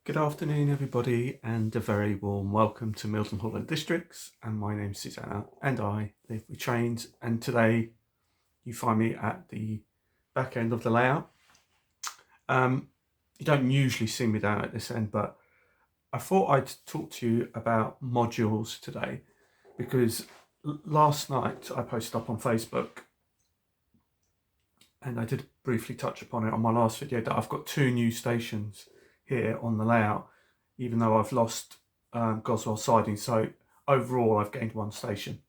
Good afternoon, everybody, and a very warm welcome to Milton Holland Districts. And my name's Susanna, and I live with trains. And today, you find me at the back end of the layout. You don't usually see me down at this end, but I thought I'd talk to you about modules today because last night I posted up on Facebook, and I did briefly touch upon it on my last video, that I've got two new stations here on the layout, even though I've lost Goswell siding. So overall, I've gained one station.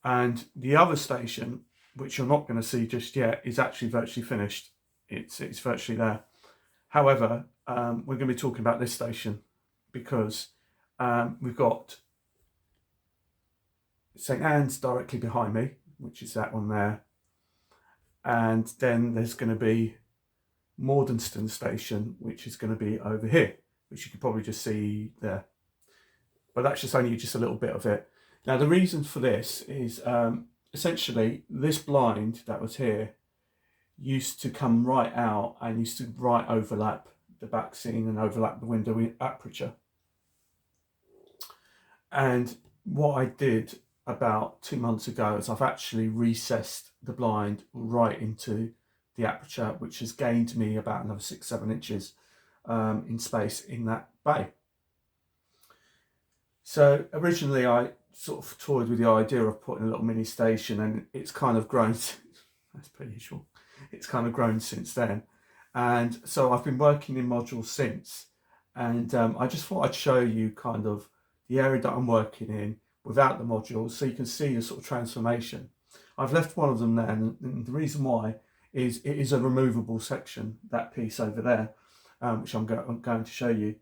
And the other station, which you're not going to see just yet, is actually virtually finished. It's virtually there. However, we're going to be talking about this station because we've got St Anne's directly behind me, which is that one there. And then there's going to be Mordenston station, which is going to be over here, which you can probably just see there. But that's just only just a little bit of it. Now, the reason for this is essentially this blind that was here used to come right out and used to right overlap the back scene and overlap the window aperture. And what I did about 2 months ago is I've actually recessed the blind right into the aperture, which has gained me about another 6-7 inches in space in that bay. So originally I sort of toyed with the idea of putting a little mini station, and it's kind of grown. That's pretty usual. It's kind of grown since then, and so I've been working in modules since. And I just thought I'd show you kind of the area that I'm working in without the modules, so you can see the sort of transformation. I've left one of them there, and the reason why is it is a removable section, that piece over there, which I'm going to show you.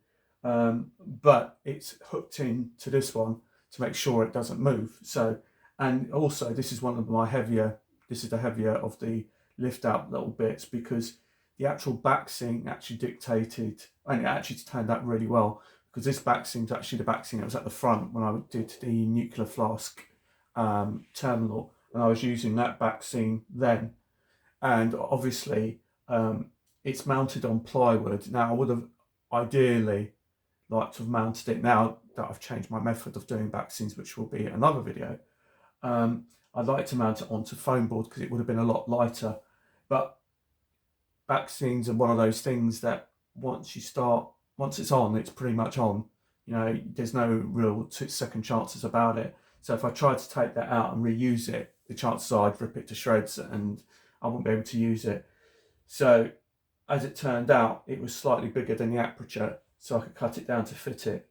But it's hooked in to this one to make sure it doesn't move. So, and also this is one of my heavier, this is the heavier of the lift out little bits, because the actual back seam actually dictated, and it actually turned out really well, because this back seam is actually the back seam that was at the front when I did the nuclear flask terminal, and I was using that back seam then. And obviously it's mounted on plywood. Now I would have ideally liked to have mounted it, now that I've changed my method of doing back seams, which will be another video. I'd like to mount it onto foam board because it would have been a lot lighter. But back seams are one of those things that once it's on, it's pretty much on. You know, there's no real second chances about it. So if I tried to take that out and reuse it, the chances are I'd rip it to shreds and I wouldn't be able to use it. So as it turned out, it was slightly bigger than the aperture, so I could cut it down to fit it,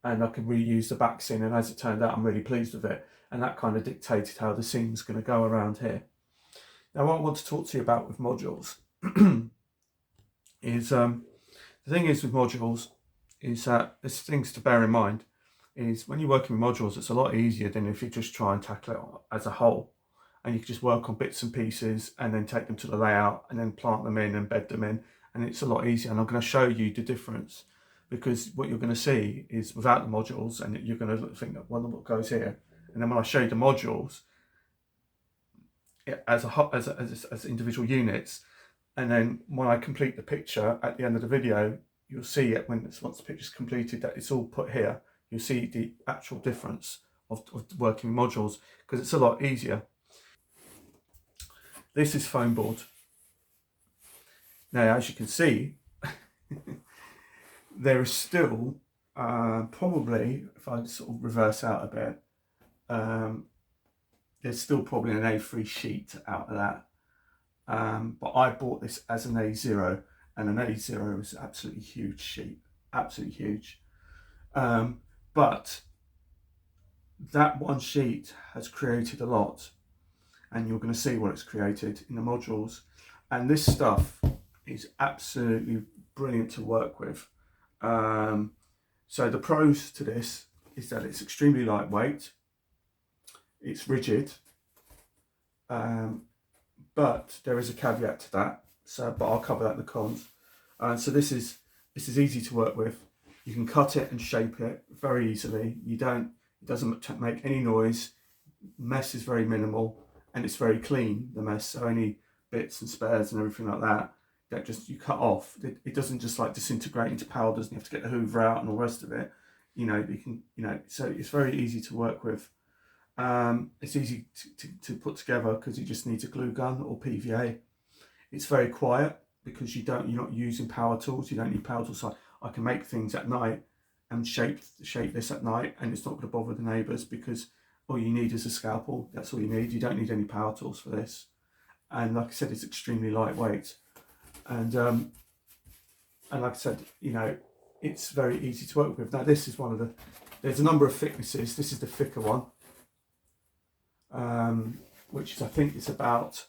and I could reuse the back seam. And as it turned out, I'm really pleased with it, and that kind of dictated how the seam's going to go around here. Now, what I want to talk to you about with modules is the thing is with modules is that there's things to bear in mind. Is when you're working with modules, it's a lot easier than if you just try and tackle it as a whole, and you can just work on bits and pieces and then take them to the layout and then plant them in and bed them in, and it's a lot easier. And I'm going to show you the difference, because what you're going to see is without the modules, and you're going to think that, well, what goes here, and then when I show you the modules as individual units, and then when I complete the picture at the end of the video, you'll see it once the picture's completed that it's all put here. You'll see the actual difference of working modules, because it's a lot easier. This is foam board. Now, as you can see, there is still probably, if I sort of reverse out a bit, there's still probably an A3 sheet out of that. But I bought this as an A0, and an A0 is absolutely huge sheet, absolutely huge. But that one sheet has created a lot, and you're going to see what it's created in the modules. And this stuff is absolutely brilliant to work with. So the pros to this is that it's extremely lightweight, it's rigid, but there is a caveat to that. But I'll cover that in the cons. So this is easy to work with. You can cut it and shape it very easily. It doesn't make any noise. Mess is very minimal, and it's very clean, the mess. So any bits and spares and everything like that that just you cut off. It doesn't just like disintegrate into powders and you have to get the hoover out and all the rest of it. You know, you can, you know, so it's very easy to work with. It's easy to put together because you just need a glue gun or PVA. It's very quiet because you're not using power tools. You don't need power tools. So I can make things at night and shape this at night, and it's not going to bother the neighbours because all you need is a scalpel. That's all you need. You don't need any power tools for this. And like I said, it's extremely lightweight. And like I said, you know, it's very easy to work with. Now this is one of the, there's a number of thicknesses. This is the thicker one, which is, I think it's about,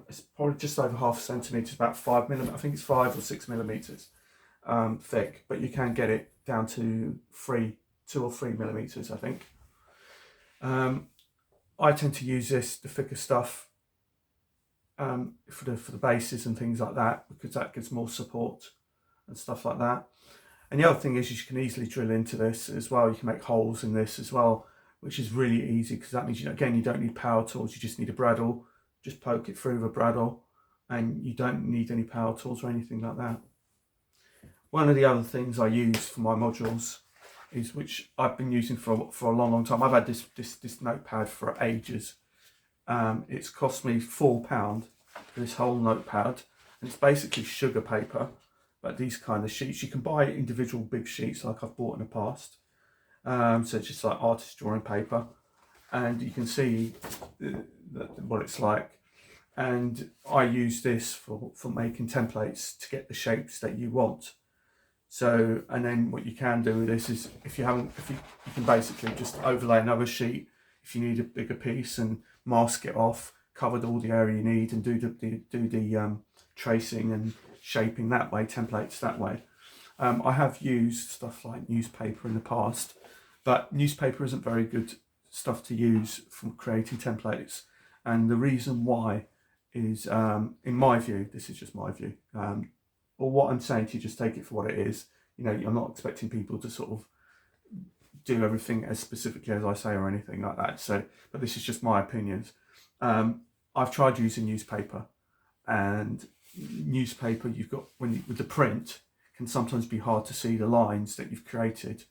it's probably just over ½ centimetres, about 5 millimeters. I think it's 5 or 6 millimeters thick, but you can get it down to 2 or 3 millimeters, I think. I tend to use the thicker stuff for the bases and things like that, because that gives more support and stuff like that. And the other thing is you can easily drill into this as well. You can make holes in this as well, which is really easy because that means, you know, again, you don't need power tools. You just need a bradawl. Just poke it through with a bradawl, and you don't need any power tools or anything like that. One of the other things I use for my modules is, which I've been using for a long time. I've had this notepad for ages. It's cost me £4 for this whole notepad, and it's basically sugar paper, but these kind of sheets. You can buy individual big sheets like I've bought in the past. So it's just like artist drawing paper, and you can see what it's like. And I use this for making templates to get the shapes that you want. So, and then what you can do with this is, if you can basically just overlay another sheet if you need a bigger piece and mask it off, covered all the area you need, and do the tracing and shaping that way, templates that way. I have used stuff like newspaper in the past, but newspaper isn't very good stuff to use for creating templates. And the reason why is, in my view, this is just my view, or what I'm saying to you, just take it for what it is. You know, I'm not expecting people to sort of do everything as specifically as I say or anything like that. So, but this is just my opinions. I've tried using newspaper, and newspaper, you've got, with the print, can sometimes be hard to see the lines that you've created.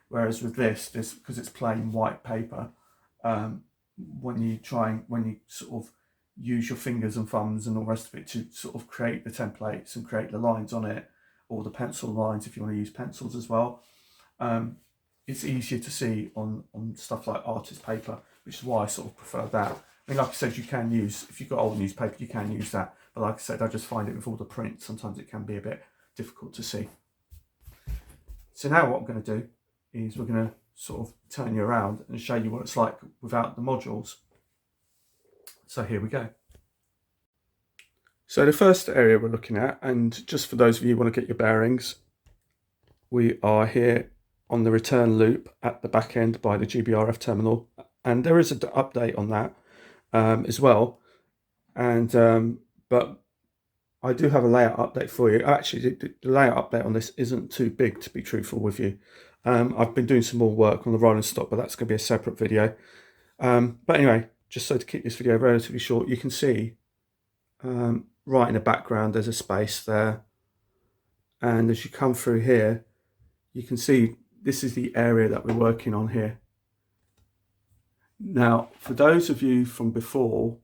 Whereas with this, because it's plain white paper, when you sort of use your fingers and thumbs and all the rest of it to sort of create the templates and create the lines on it, or the pencil lines if you want to use pencils as well, it's easier to see on stuff like artist paper, which is why I sort of prefer that. I mean, like I said, you can use, if you've got old newspaper, you can use that, but like I said, I just find it with all the print, sometimes it can be a bit difficult to see. So now what I'm going to do is we're going to sort of turn you around and show you what it's like without the modules. So here we go. So the first area we're looking at, and just for those of you who want to get your bearings, we are here on the return loop at the back end by the GBRF terminal, and there is an update on that as well. And but I do have a layout update for you. Actually, the layout update on this isn't too big, to be truthful with you. I've been doing some more work on the rolling stock, but that's going to be a separate video. But anyway, just so to keep this video relatively short, you can see right in the background there's a space there, and as you come through here, you can see this is the area that we're working on here. Now, for those of you from before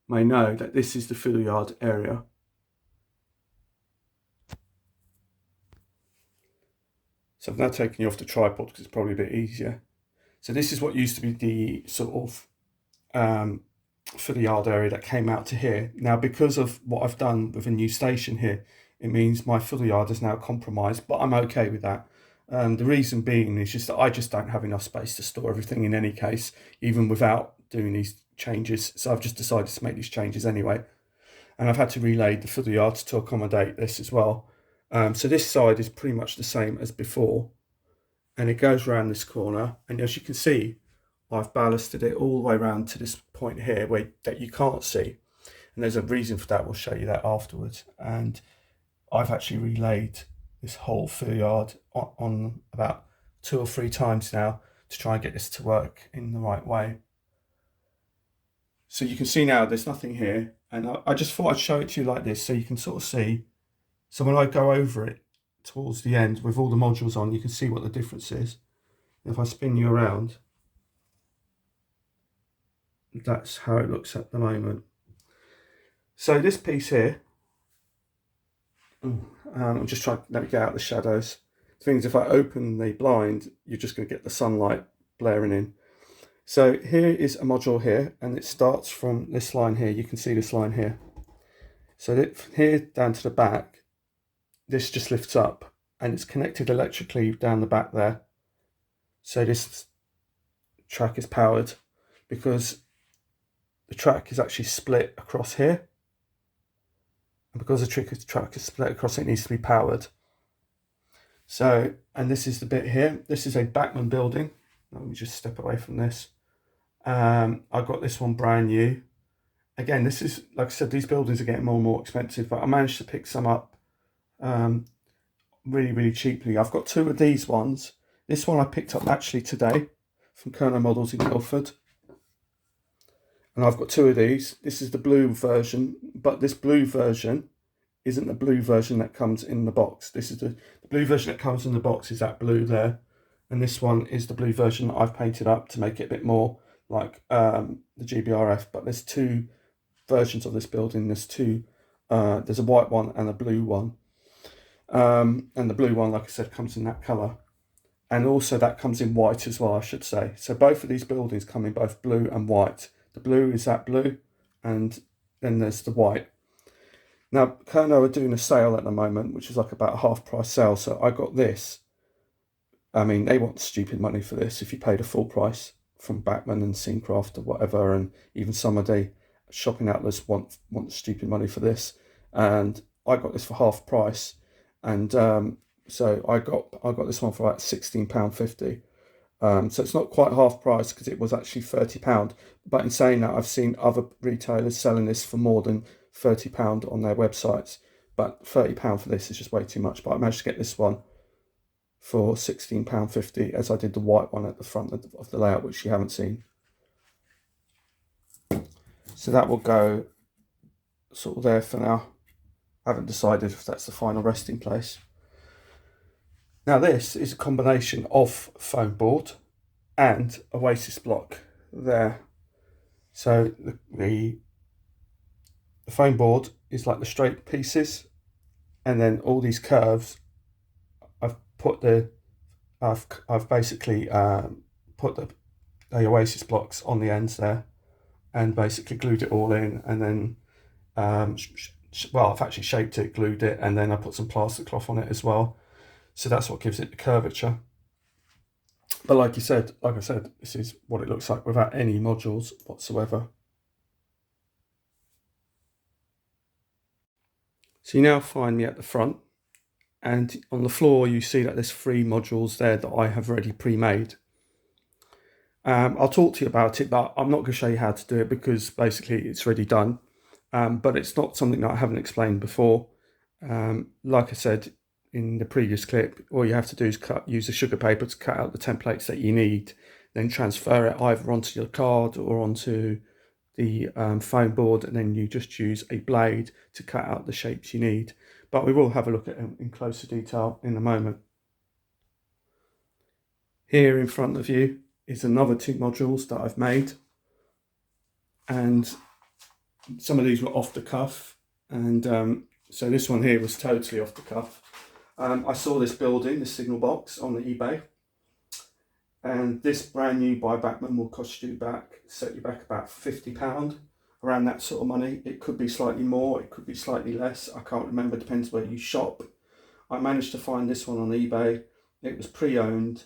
may know that this is the fiddle yard area. So I've now taken you off the tripod because it's probably a bit easier. So this is what used to be the sort of fiddle yard area that came out to here. Now, because of what I've done with a new station here, it means my fiddle yard is now compromised, but I'm okay with that. The reason being is just that I just don't have enough space to store everything in any case, even without doing these changes. So I've just decided to make these changes anyway. And I've had to relay the fiddle yards to accommodate this as well. So this side is pretty much the same as before, and it goes around this corner, and as you can see, I've ballasted it all the way around to this point here that you can't see, and there's a reason for that. We'll show you that afterwards. And I've actually relayed this whole fiddle yard on about 2 or 3 times now to try and get this to work in the right way. So you can see now there's nothing here, And I just thought I'd show it to you like this so you can sort of see. So when I go over it towards the end with all the modules on, you can see what the difference is. If I spin you around, that's how it looks at the moment. So this piece here, I'm just trying to let me get out the shadows. The thing is, if I open the blind, you're just going to get the sunlight blaring in. So here is a module here, and it starts from this line here. You can see this line here. So that here down to the back, this just lifts up, and it's connected electrically down the back there. So this track is powered because the track is actually split across here. And because the track is split across, it needs to be powered. So, and this is the bit here. This is a Bachmann building. Let me just step away from this. I got this one brand new. Again, this is, like I said, these buildings are getting more and more expensive, but I managed to pick some up really, really cheaply. I've got two of these ones. This one I picked up actually today from Kerno Models in Guildford. And I've got two of these. This is the blue version, but this blue version isn't the blue version that comes in the box. This is the blue version that comes in the box is that blue there. And this one is the blue version that I've painted up to make it a bit more like the GBRF. But there's two versions of this building. There's two, there's a white one and a blue one. And the blue one, like I said, comes in that colour. And also that comes in white as well, I should say. So both of these buildings come in both blue and white. The blue is that blue, and then there's the white. Now, Kerno are doing a sale at the moment, which is like about a half price sale. So I got this. I mean, they want stupid money for this if you paid a full price from Bachmann and Scenecraft or whatever, and even some of the shopping outlets want stupid money for this. And I got this for half price, and so I got this one for about £16.50. So it's not quite half price because it was actually £30. But in saying that, I've seen other retailers selling this for more than £30 on their websites. But £30 for this is just way too much. But I managed to get this one for £16.50, as I did the white one at the front of the layout, which you haven't seen. So that will go sort of there for now. I haven't decided if that's the final resting place. Now this is a combination of foam board and Oasis block there. So the foam board is like the straight pieces, and then all these curves, I've basically put the Oasis blocks on the ends there, and basically glued it all in, and then well, I've actually shaped it, glued it, and then I put some plastic cloth on it as well. So that's what gives it the curvature. But like I said, this is what it looks like without any modules whatsoever. So you now find me at the front, and on the floor you see that there's 3 modules there that I have already pre-made. I'll talk to you about it, but I'm not going to show you how to do it because basically it's already done. But it's not something that I haven't explained before. Like I said in the previous clip, all you have to do is use a sugar paper to cut out the templates that you need, then transfer it either onto your card or onto the foam board, and then you just use a blade to cut out the shapes you need. But we will have a look at them in closer detail in a moment. Here in front of you is another 2 modules that I've made, and some of these were off the cuff, and so this one here was totally off the cuff. I saw this building, this signal box, on the eBay, and this brand new by Bachmann will set you back about £50, around that sort of money. It could be slightly more, it could be slightly less, I can't remember, depends where you shop. I managed to find this one on eBay. It was pre-owned.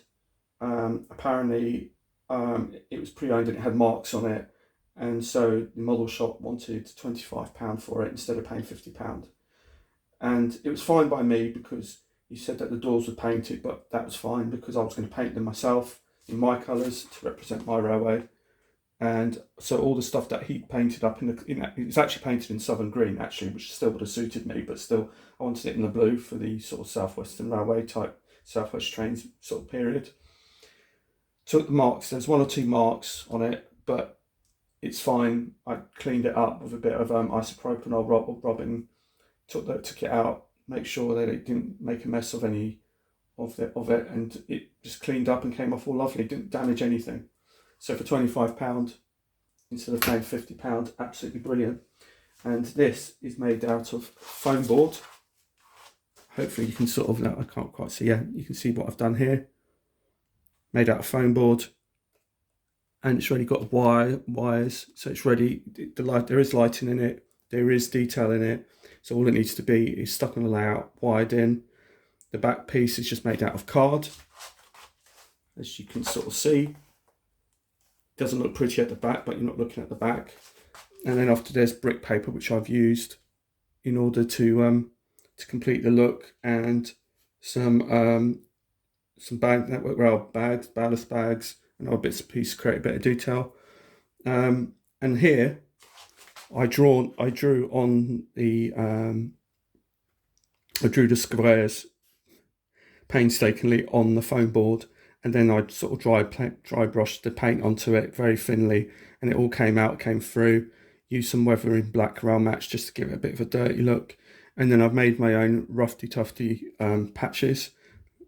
Apparently it was pre-owned and it had marks on it, and so the model shop wanted £25 for it instead of paying £50. And it was fine by me because he said that the doors were painted, but that was fine because I was going to paint them myself in my colours to represent my railway. And so all the stuff that he painted up it was actually painted in Southern Green actually, which still would have suited me, but still I wanted it in the blue for the sort of South Western Railway type, South West Trains sort of period. Took the marks, there's 1 or 2 marks on it, but it's fine. I cleaned it up with a bit of isopropanol rubbing, took it out, make sure that it didn't make a mess of any of it, and it just cleaned up and came off all lovely, didn't damage anything. So for £25 instead of paying £50, absolutely brilliant. And this is made out of foam board. Hopefully you can sort of, I can't quite see, yeah, you can see what I've done here. Made out of foam board, and it's already got wires, so it's ready. There is lighting in it, there is detail in it, so all it needs to be is stuck on the layout, wired in. The back piece is just made out of card, as you can sort of see. Doesn't look pretty at the back, but you're not looking at the back. And then after, there's brick paper, which I've used in order to complete the look, and some ballast bags, and other bits and pieces, create a bit of detail. And here I drew the squares painstakingly on the foam board, and then I sort of dry brushed the paint onto it very thinly, and it all came through. Used some weathering black rail match just to give it a bit of a dirty look, and then I've made my own roughy tufty patches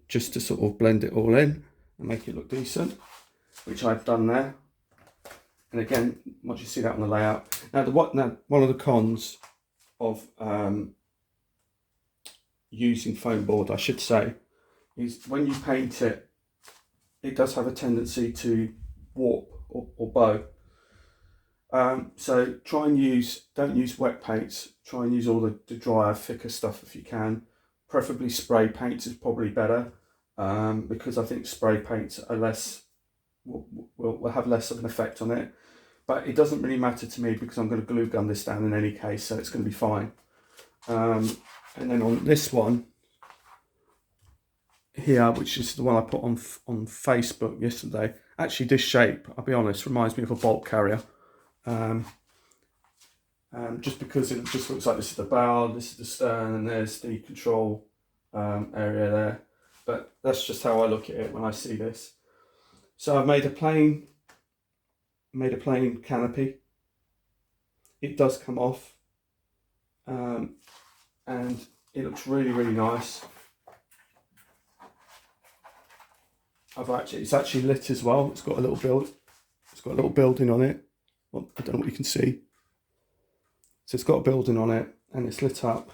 just to sort of blend it all in and make it look decent, which I've done there. And again, once you see that on the layout. Now one of the cons of using foam board, I should say, is when you paint it, it does have a tendency to warp or bow. So don't use wet paints, try and use all the drier, thicker stuff if you can. Preferably spray paints is probably better, because I think spray paints are will have less of an effect on it. But it doesn't really matter to me because I'm going to glue gun this down in any case, so it's going to be fine. And then on this one here, which is the one I put on Facebook yesterday, actually this shape, I'll be honest, reminds me of a bolt carrier. Just because it just looks like this is the bow, this is the stern, and there's the control area there. But that's just how I look at it when I see this. So I've made a plain canopy. It does come off, and it looks really, really nice. It's actually lit as well. It's got a little building on it. Well, I don't know what you can see. So it's got a building on it and it's lit up.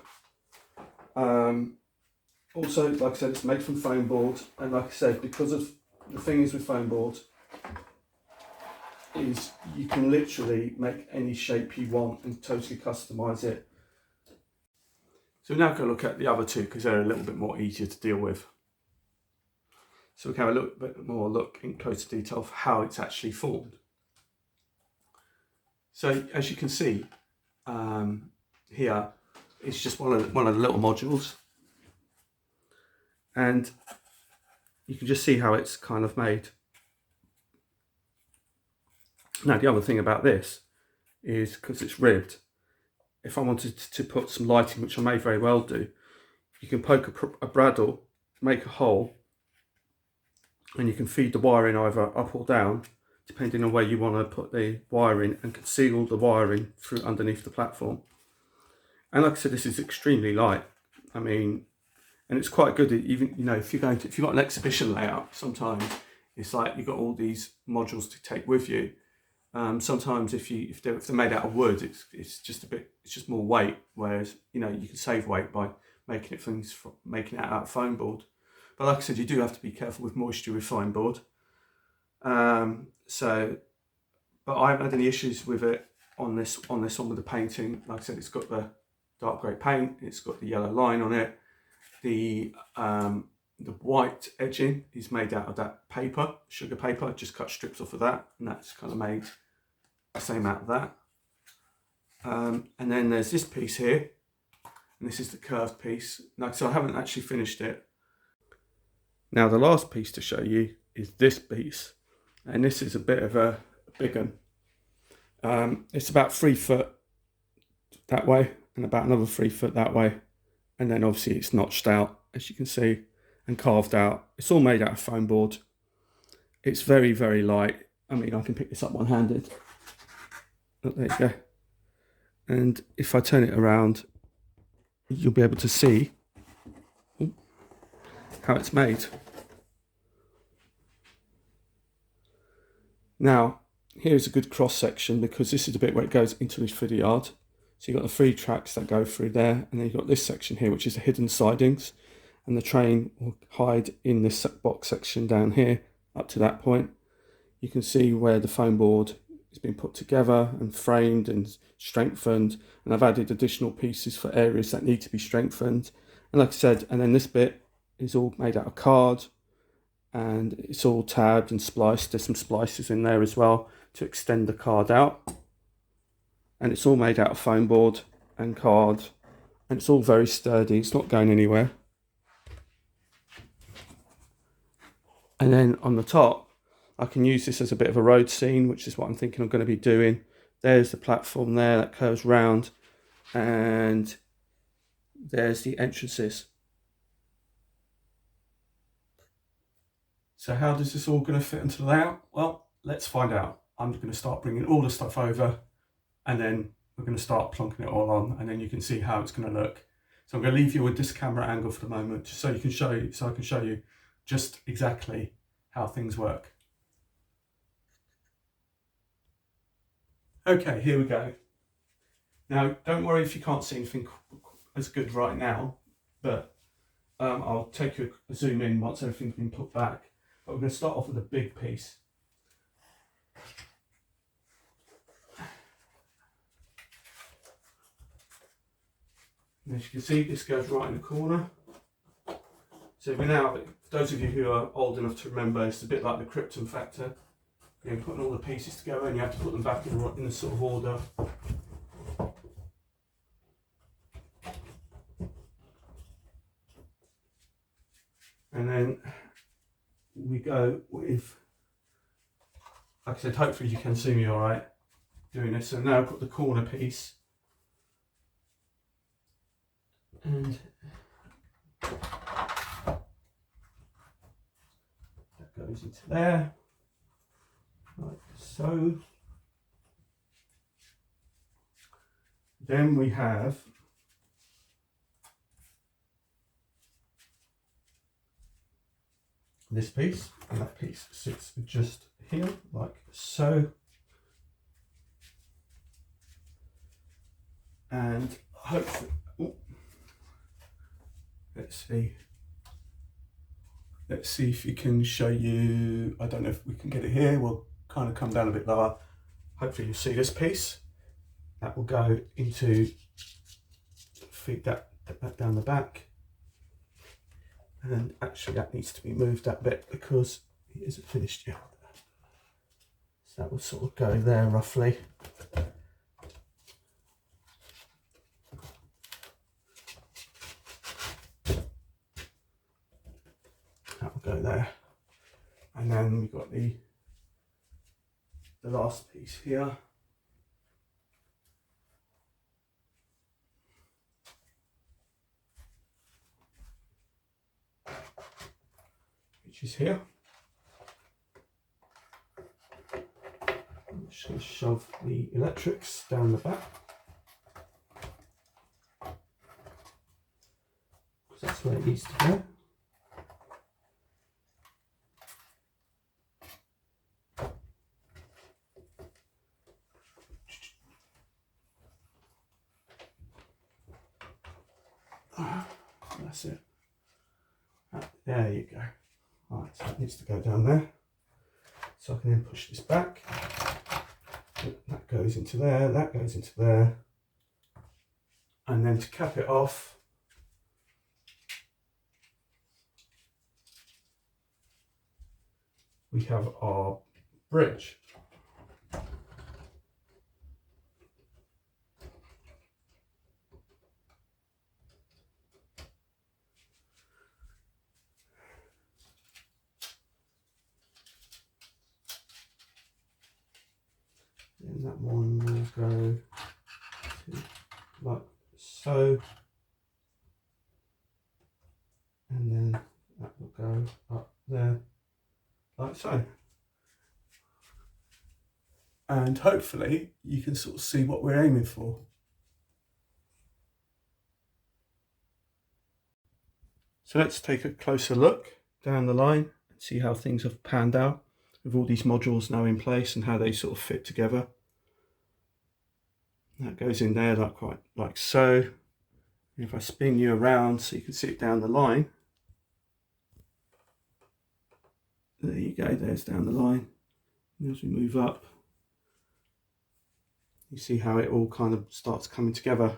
Also, like I said, it's made from foam board, and like I said, because of the thing is with foam board is you can literally make any shape you want and totally customize it. So we're now going to look at the other two because they're a little bit more easier to deal with. So we can have a little bit more look in closer detail of how it's actually formed. So as you can see, here it's just one of the little modules, and you can just see how it's kind of made. Now the other thing about this is, because it's ribbed, if I wanted to put some lighting, which I may very well do, you can poke a bradawl, make a hole, and you can feed the wire in either up or down, depending on where you want to put the wire in, and conceal the wiring through underneath the platform. And like I said, this is extremely light. I mean, and it's quite good, even, you know, if you've got an exhibition layout, sometimes it's like you've got all these modules to take with you. Sometimes if they're made out of wood, it's just more weight, whereas, you know, you can save weight by making it out of foam board. But like I said, you do have to be careful with moisture with foam board. But I haven't had any issues with it on this one with the painting. Like I said, it's got the dark grey paint, it's got the yellow line on it. The white edging is made out of that paper, sugar paper. I just cut strips off of that, and that's kind of made the same out of that. And then there's this piece here, and this is the curved piece. Like, so I haven't actually finished it. Now the last piece to show you is this piece, and this is a bit of a big one. It's about 3 foot that way and about another 3 foot that way, and then obviously it's notched out, as you can see, and carved out. It's all made out of foam board. It's very, very light. I mean, I can pick this up one-handed. Oh, there you go. And if I turn it around, you'll be able to see how it's made. Now, here's a good cross section, because this is the bit where it goes into the feeder yard. So you've got the 3 tracks that go through there, and then you've got this section here, which is the hidden sidings, and the train will hide in this box section down here up to that point. You can see where the foam board has been put together and framed and strengthened, and I've added additional pieces for areas that need to be strengthened. And like I said, and then this bit is all made out of card, and it's all tabbed and spliced. There's some splices in there as well to extend the card out, and it's all made out of foam board and card, and it's all very sturdy. It's not going anywhere. And then on the top, I can use this as a bit of a road scene, which is what I'm thinking I'm going to be doing. There's the platform there that curves round, and there's the entrances. So how does this all going to fit into the layout? Well, let's find out. I'm going to start bringing all the stuff over, and then we're going to start plonking it all on, and then you can see how it's going to look. So I'm going to leave you with this camera angle for the moment, just so I can show you just exactly how things work. Okay, here we go. Now, don't worry if you can't see anything as good right now, but I'll take a zoom in once everything's been put back. But we're going to start off with a big piece. And as you can see, this goes right in the corner. So we now, for those of you who are old enough to remember, it's a bit like the Krypton factor. You're putting all the pieces together, and you have to put them back in the sort of order. And then we go with, like I said, hopefully you can see me all right doing this. So now I've got the corner piece, and that goes into there, like so. Then we have this piece, and that piece sits just here, like so. And hopefully, let's see if we can show you. I don't know if we can get it here. We'll kind of come down a bit lower. Hopefully you see this piece. That will go into, feed that down the back. And actually that needs to be moved that bit because it isn't finished yet. So that will sort of go there roughly. That will go there. And then we've got the last piece here. Which is here. I'm just going to shove the electrics down the back, because that's where it needs to go. That's it. There you go. Right, so it needs to go down there. So I can then push this back. That goes into there, that goes into there. And then to cap it off, we have our bridge. And that one will go to like so. And then that will go up there like so. and hopefully you can sort of see what we're aiming for. So let's take a closer look down the line and see how things have panned out with all these modules now in place and how they sort of fit together. That goes in there like so. And if I spin you around so you can see it down the line, there you go, there's down the line. And as we move up, you see how it all kind of starts coming together.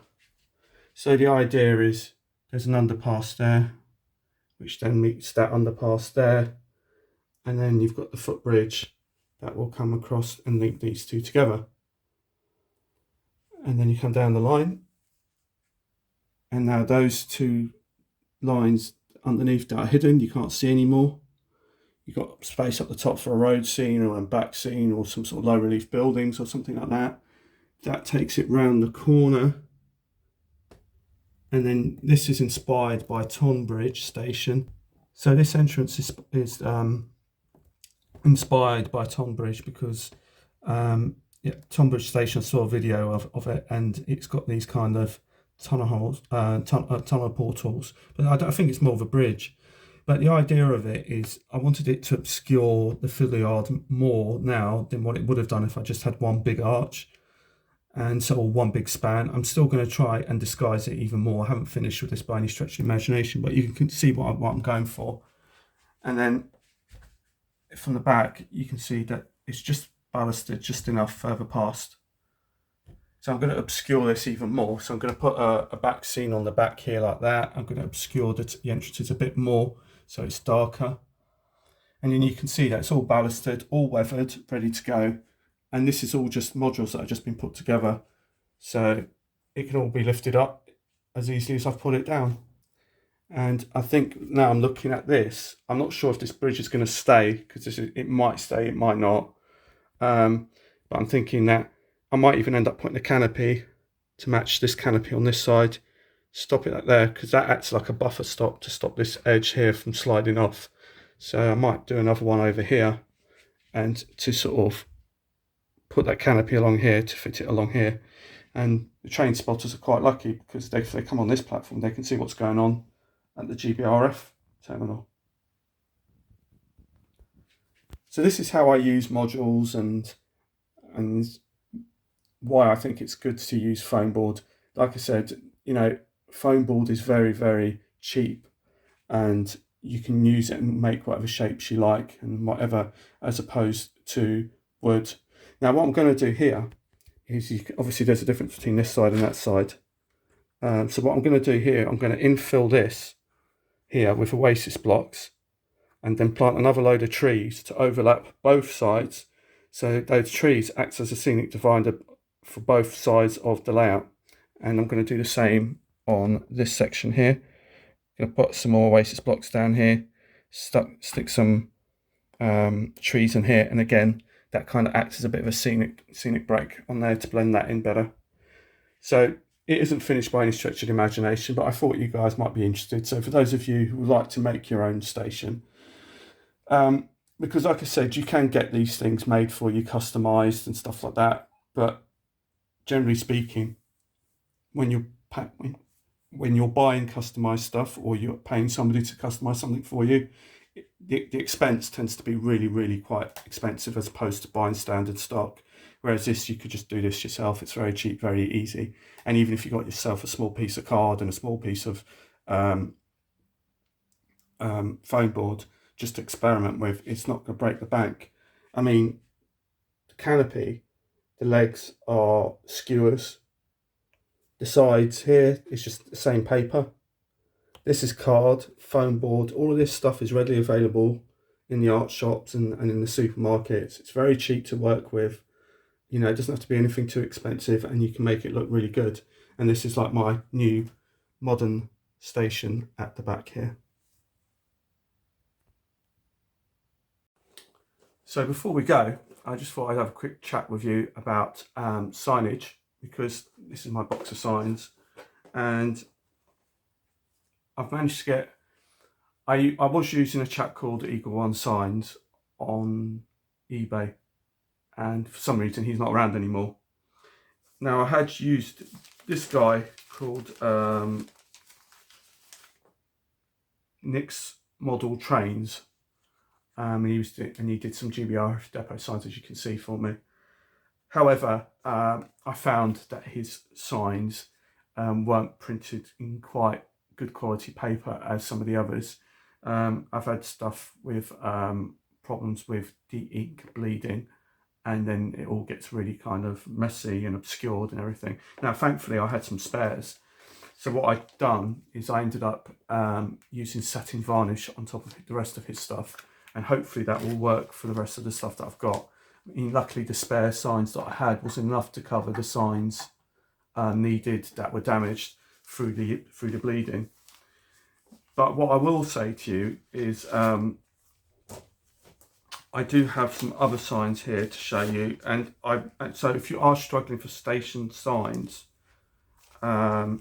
So the idea is there's an underpass there, which then meets that underpass there. And then you've got the footbridge that will come across and link these two together. And then you come down the line. And now those two lines underneath that are hidden, you can't see anymore. You've got space up the top for a road scene or a back scene or some sort of low relief buildings or something like that. That takes it round the corner. And then this is inspired by Tonbridge Station. So this entrance is inspired by Tonbridge because Tonbridge Station, I saw a video of it, and it's got these kind of tunnel portals, but I think it's more of a bridge. But the idea of it is I wanted it to obscure the Fiddler Yard more now than what it would have done if I just had one big arch, and so one big span. I'm still going to try and disguise it even more. I haven't finished with this by any stretch of the imagination, but you can see what I'm going for. And then from the back, you can see that it's just ballasted just enough further past. So I'm going to obscure this even more. So I'm going to put a back scene on the back here like that. I'm going to obscure the entrances a bit more so it's darker. And then you can see that it's all ballasted, all weathered, ready to go. And this is all just modules that have just been put together. So it can all be lifted up as easily as I've put it down. And I think now I'm looking at this, I'm not sure if this bridge is going to stay, because it might stay, it might not. But I'm thinking that I might even end up putting a canopy to match this canopy on this side, stop it like there, because that acts like a buffer stop to stop this edge here from sliding off. So I might do another one over here, and to sort of put that canopy along here to fit it along here. And the train spotters are quite lucky, because if they come on this platform, they can see what's going on at the GBRF terminal. So this is how I use modules and why I think it's good to use foam board. Like I said, you know, foam board is very, very cheap, and you can use it and make whatever shapes you like and whatever, as opposed to wood. Now what I'm going to do here is, obviously there's a difference between this side and that side. So what I'm going to do here, I'm going to infill this here with Oasis blocks, and then plant another load of trees to overlap both sides. So those trees act as a scenic divider for both sides of the layout. And I'm going to do the same on this section here. I'm going to put some more Oasis blocks down here, stick some trees in here, and again that kind of acts as a bit of a scenic break on there to blend that in better. So it isn't finished by any stretch of the imagination, but I thought you guys might be interested. So for those of you who would like to make your own station, because like I said, you can get these things made for you, customized and stuff like that, but generally speaking, when you're buying customized stuff, or you're paying somebody to customize something for you, the expense tends to be really, really quite expensive, as opposed to buying standard stock. Whereas this, you could just do this yourself. It's very cheap, very easy. And even if you got yourself a small piece of card and a small piece of foam board just to experiment with, it's not going to break the bank. I mean, the canopy, the legs are skewers. The sides here is just the same paper. This is card, foam board. All of this stuff is readily available in the art shops and in the supermarkets. It's very cheap to work with. You know, it doesn't have to be anything too expensive, and you can make it look really good. And this is like my new modern station at the back here. So before we go, I just thought I'd have a quick chat with you about signage, because this is my box of signs, and I've managed to get, I was using a chap called Eagle One Signs on eBay, and for some reason he's not around anymore. Now, I had used this guy called Nick's Model Trains. He used it, and he did some GBR depot signs, as you can see, for me. However, I found that his signs weren't printed in quite good quality paper as some of the others. I've had stuff with problems with the ink bleeding, and then it all gets really kind of messy and obscured and everything. Now, thankfully, I had some spares. So what I've done is I ended up using satin varnish on top of the rest of his stuff, and hopefully that will work for the rest of the stuff that I've got. I mean, luckily, the spare signs that I had was enough to cover the signs needed that were damaged through the bleeding. But what I will say to you is I do have some other signs here to show you, and so if you are struggling for station signs, where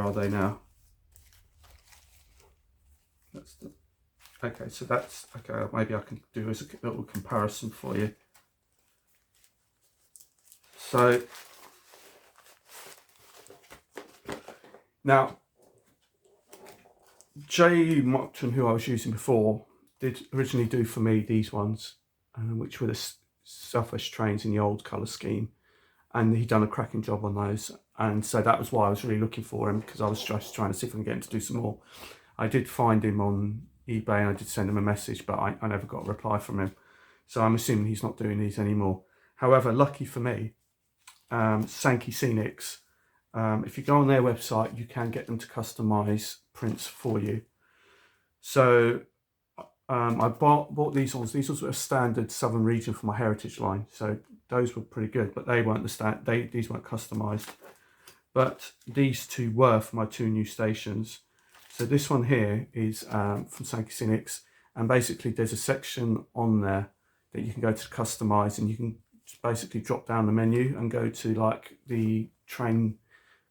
are they now? Okay, so that's okay. Maybe I can do as a little comparison for you. So now, J. Mockton, who I was using before, did originally do for me these ones, which were the Southwest trains in the old colour scheme, and he'd done a cracking job on those, and so that was why I was really looking for him, because I was just trying to see if I can get him to do some more. I did find him on eBay, and I did send him a message, but I never got a reply from him, so I'm assuming he's not doing these anymore. However, lucky for me, Sankey Scenics, if you go on their website, you can get them to customize prints for you. So I bought these ones. These were a standard Southern Region for my Heritage line, so those were pretty good, but they weren't these weren't customized. But these two were for my two new stations. So this one here is from Sankey Scenics, and basically there's a section on there that you can go to customize, and you can just basically drop down the menu and go to like the train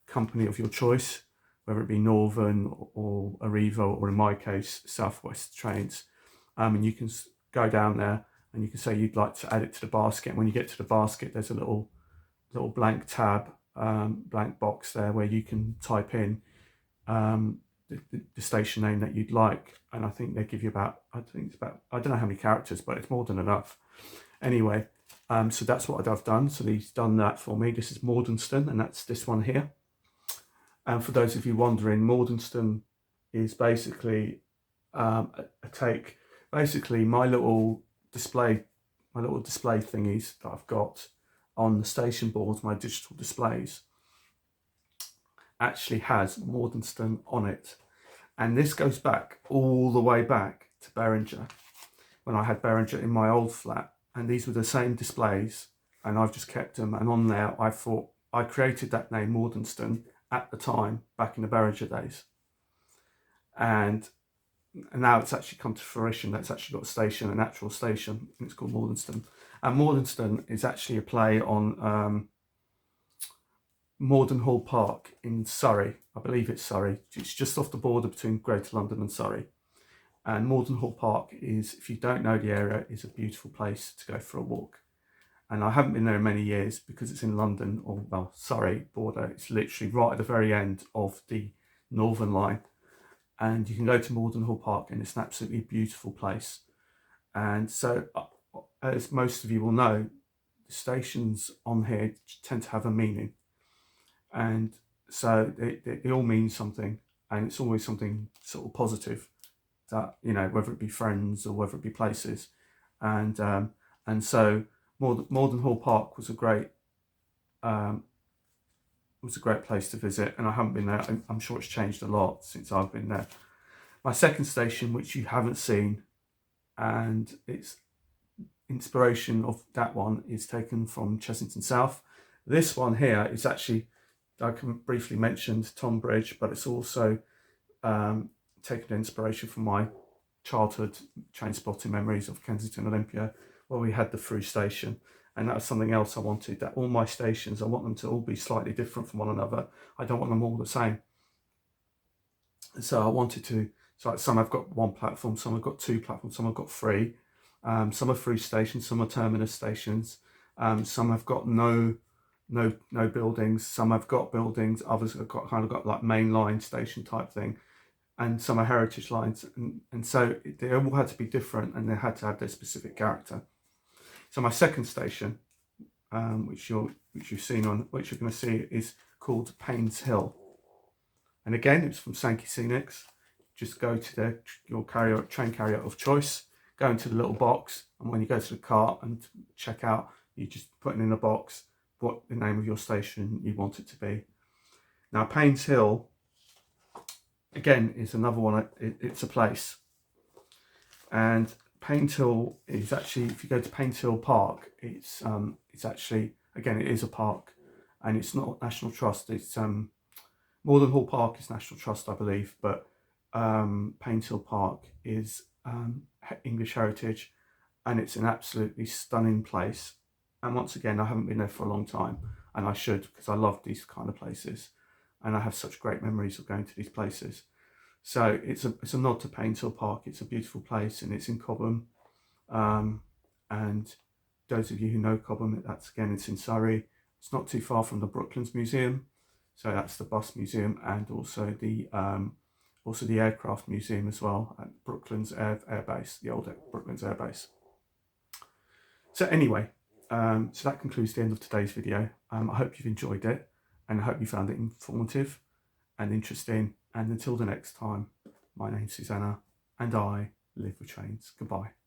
company of your choice, whether it be Northern or Arriva, or in my case Southwest Trains, and you can go down there and you can say you'd like to add it to the basket, and when you get to the basket there's a little blank tab, blank box there where you can type in the station name that you'd like, and I think they give you about, I don't know how many characters, but it's more than enough anyway. So that's what I've done. So he's done that for me. This is Mordenston, and that's this one here. And for those of you wondering, Mordenston is basically a take, basically my little display thingies that I've got on the station boards, my digital displays, actually has Mordenston on it. And this goes back all the way back to Beringer, when I had Beringer in my old flat, and these were the same displays, and I've just kept them. And on there, I thought I created that name Mordenston at the time, back in the Beringer days, and now it's actually come to fruition. That's actually got a station, an actual station, and it's called Mordenston. And Mordenston is actually a play on Mordenhall Park in Surrey. I believe it's Surrey. It's just off the border between Greater London and Surrey. And Mordenhall Park is, if you don't know the area, is a beautiful place to go for a walk. And I haven't been there in many years because it's in London, or well, Surrey border. It's literally right at the very end of the Northern Line. And you can go to Mordenhall Park, and it's an absolutely beautiful place. And so, as most of you will know, the stations on here tend to have a meaning. And so they all mean something, and it's always something sort of positive, that, you know, whether it be friends or whether it be places. And so Mordenhall Park was a great place to visit, and I haven't been there. I'm sure it's changed a lot since I've been there. My second station, which you haven't seen, and its inspiration of that one is taken from Chessington South. This one here is actually, I can briefly mention Tonbridge, but it's also taken inspiration from my childhood train spotting memories of Kensington Olympia, where we had the through station. And that was something else I wanted, that all my stations, I want them to all be slightly different from one another. I don't want them all the same. So I wanted to, so like some have got one platform, some have got two platforms, some have got three. Some are through stations, some are terminus stations. Some have got no buildings. Some have got buildings. Others have got like main line station type thing, and some are heritage lines. And so they all had to be different, and they had to have their specific character. So my second station, which you're going to see, is called Paynes Hill. And again, it's from Sankey Scenics. Just go to your train carrier of choice, go into the little box, and when you go to the cart and check out, you just put in a box what the name of your station you want it to be. Now, Paynes Hill, again, is another one. It's a place, and Paynes Hill is actually, if you go to Paynes Hill Park, it's actually, again, it is a park, and it's not National Trust. It's Morden Hall Park is National Trust, I believe, but Paynes Hill Park is English heritage, and it's an absolutely stunning place. And once again, I haven't been there for a long time, and I should, because I love these kind of places, and I have such great memories of going to these places. So it's a nod to Paynes Hill Park. It's a beautiful place, and it's in Cobham. And those of you who know Cobham, that's again, it's in Surrey. It's not too far from the Brooklands Museum. So that's the bus museum, and also the aircraft museum as well at Brooklands Air Base, the old Brooklands Air Base. So anyway, so that concludes the end of today's video. I hope you've enjoyed it, and I hope you found it informative and interesting. And until the next time, my name's Susanna, and I live with trains. Goodbye.